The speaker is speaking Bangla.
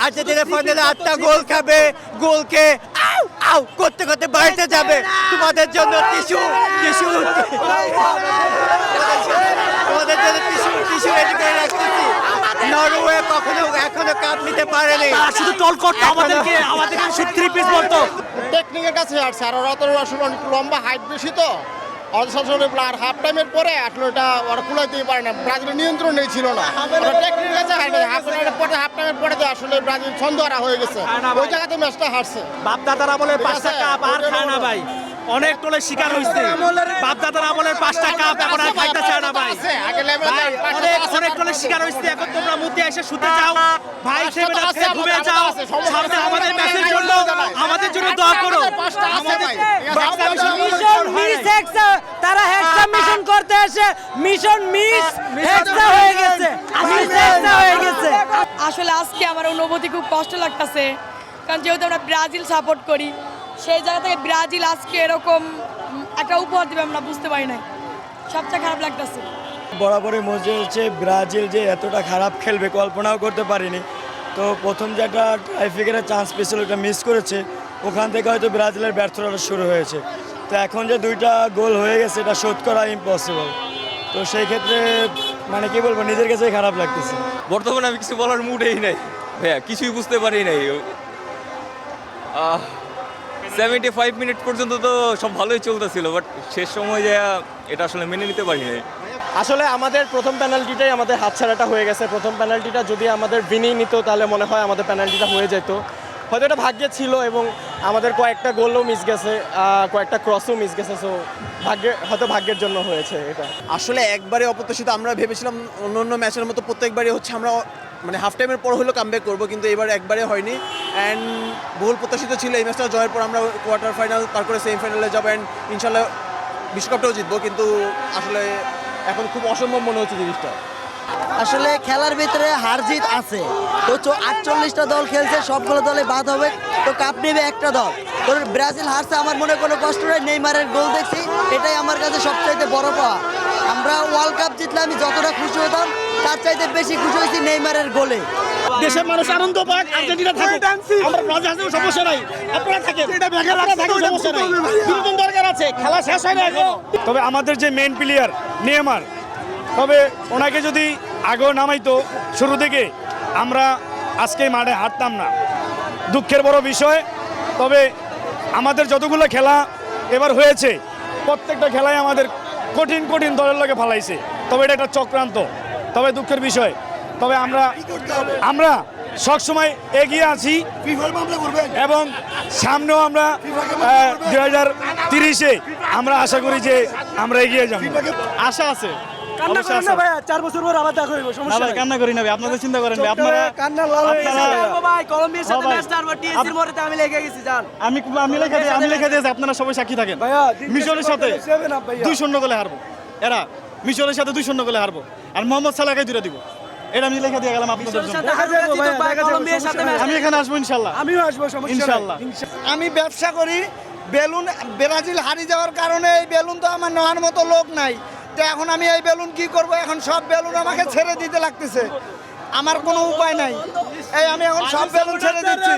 আর্জেন্টিনা ফাইনালে 8টা গোল খাবে, গোলকে আউ আউ করতে করতে বাড়িতে যাবে। তোমাদের জন্য টিস্যু টিস্যু তোমাদের জন্য টিস্যু টিস্যু রেডি করে রাখতেছি। নরওয়ে এখনো কাপ নিতে পারেনি, শুধু টল করতো আমাদেরকে শুধু 3 পিস বলতো। টেকনিকের কাছে আসছে, আর ওরা তো আসলে অনেক লম্বা হাইট বেশি, তো আর হাফ টাইমের পরে আসলে ওটা ওরা কুলাইতেই পারে না। ব্রাজিলের নিয়ন্ত্রণ নেই, ছিল না। টেকনিকের কাছে হাফ টাইমের পরে আসলে ব্রাজিল ছন্দহারা হয়ে গেছে, ওই জায়গাতে ম্যাচটা হারছে। বাপদাদারা বলে 5টা কাপ আর খায় না ভাই, অনেক টোলে শিকার হইছে। বাপদাদারা বলে 5টা কাপ এখন আর খাইতে চায় না ভাই, অনেক টোলে শিকার হইছে। এখন তোমরা মুতে এসে শুতে যাও ভাই, ঘুমিয়ে যাও। সামনে আমাদের ম্যাচের জন্য আমাদের জন্য দোয়া করো। তারা হেক্সা মিশন করতে এসে মিশন মিস হেক্সা হয়ে গেছে, হয়ে গেছে। আসলে আজকে আমার অনুভূতি খুব কষ্ট লাগতেছে, কারণ যেহেতু আমরা ব্রাজিল সাপোর্ট করি, সেই জায়গা থেকে ব্রাজিল আজকে এরকম একটা উপহার দেবে আমরা বুঝতে পারি নাই, সবচেয়ে খারাপ লাগতেছে। বরাবরই মনে হচ্ছে ব্রাজিল যে এতটা খারাপ খেলবে কল্পনাও করতে পারিনি। তো প্রথম যেটা টাইফিকের চান্স পেয়েছিল ওটা মিস করেছে, ওখান থেকে হয়তো ব্রাজিলের ব্যর্থতা শুরু হয়েছে। তো এখন যে 2টা গোল হয়ে গেছে এটা শোধ করা ইম্পসিবল। তো সেই ক্ষেত্রে মানে কি বলবো, নিজের কাছেই খারাপ লাগতেছে। বর্তমানে আমি কিছু বলার মুডেই নাই ভাইয়া, কিছুই বুঝতে পারি নাই। 75 মিনিট পর্যন্ত তো সব ভালোই চলতেছিল, বাট শেষ সময় যে এটা আসলে মেনে নিতে পারি নাই। আসলে আমাদের প্রথম পেনাল্টিটাই আমাদের হাতছাড়াটা হয়ে গেছে। প্রথম পেনাল্টিটা যদি আমাদের ভিনিই নিত তাহলে মনে হয় আমাদের পেনাল্টিটা হয়ে যেত। হয়তো এটা ভাগ্যে ছিল এবং আমাদের কয়েকটা গোলও মিস গেছে, কয়েকটা ক্রসও মিস গেছে। সো ভাগ্যের জন্য হয়েছে এটা। আসলে একবারে অপ্রত্যাশিত। আমরা ভেবেছিলাম অন্য ম্যাচের মতো প্রত্যেকবারই হচ্ছে আমরা মানে হাফ টাইমের পর হলেও কামব্যাক করবো, কিন্তু এবার একবারে হয়নি। অ্যান্ড বহুল প্রত্যাশিত ছিল এই ম্যাচটা জয়ের পর আমরা কোয়ার্টার ফাইনাল পার করে সেমিফাইনালে যাবো, অ্যান্ড ইনশাল্লাহ বিশ্বকাপটাও জিতবো। কিন্তু আসলে এখন খুব অসম্ভব মনে হচ্ছে জিনিসটা। আসলে খেলার ভিতরে হার জিত আছে, তো 48টা দল খেলছে, সবগুলো দলে বাদ হবে, তো কাপ নেবে একটা দল। তো ব্রাজিল হারছে, আমার মনে কোনো কষ্ট নেই। নেইমারের গোল দেখছি, এটাই আমার কাছে সবচাইতে বড় পাওয়া। আমরা ওয়ার্ল্ড কাপ জিতলে আমি যতটা খুশি হতাম তার চাইতে বেশি খুশি হয়েছি নেইমারের গোলে। দেশের মানুষ আনন্দ পাক, আর্জেন্টিনা থাকুক, আমরা ব্রাজিল হাসতে সমস্যা নাই, আপনারা থাকেন, আপনারা থাকেন, সমস্যা নাই। বিনোদন দরকার আছে, খেলা শেষ হয় না এখনো। তবে আমাদের যে মেইন প্লেয়ার নেইমার, তবে ওনাকে যদি আগেও নামাইতো শুরু থেকে, আমরা আজকে মাঠে হারতাম না। দুঃখের বড় বিষয়। তবে আমাদের যতগুলো খেলা এবার হয়েছে, প্রত্যেকটা খেলায় আমাদের কঠিন কঠিন দলের লগে ফালাইছে। তবে এটা একটা চক্রান্ত, তবে দুঃখের বিষয়। তবে আমরা সবসময় এগিয়ে আছি এবং সামনেও আমরা 2030-এ আমরা আশা করি যে আমরা এগিয়ে যাব। আশা আছে। কান্না করেন না ভাই, 4 বছর পর আবার দেখা হইব, সমস্যা নাই। কান্না করি না ভাই, আপনাদের চিন্তা করেন ভাই, আপনারা কান্না লাল হয়ে গেছে ভাই। কলম্বিয়ার সাথে ম্যাচটা আর টিএসসির মধ্যে আমি লেগে গেছি জান। আমি লেখা দিয়েছি, আপনারা সবাই সাক্ষী থাকেন। মিশরের সাথে 2-0 গোলে হারবো, এরা মিশরের সাথে 2-0 গোলে হারবো, আর মোহাম্মদ সালাহকে দুইটা দিব। এটা আমি লেখা দিয়ে গেলাম আপনাদের জন্য। আমি এখানে আসবো ইনশাআল্লাহ, আমিও আসবো ইনশাআল্লাহ। আমি ব্যবসা করি, বেলুন ব্রাজিল হারিয়ে যাওয়ার কারণে এই বেলুন তো আমার নেওয়ার মতো লোক নাই। তো এখন আমি এই বেলুন কি করব? এখন সব বেলুন আমাকে ছেড়ে দিতে লাগতেছে, আমার কোনো উপায় নাই। এই আমি এখন সব বেলুন ছেড়ে দিচ্ছি।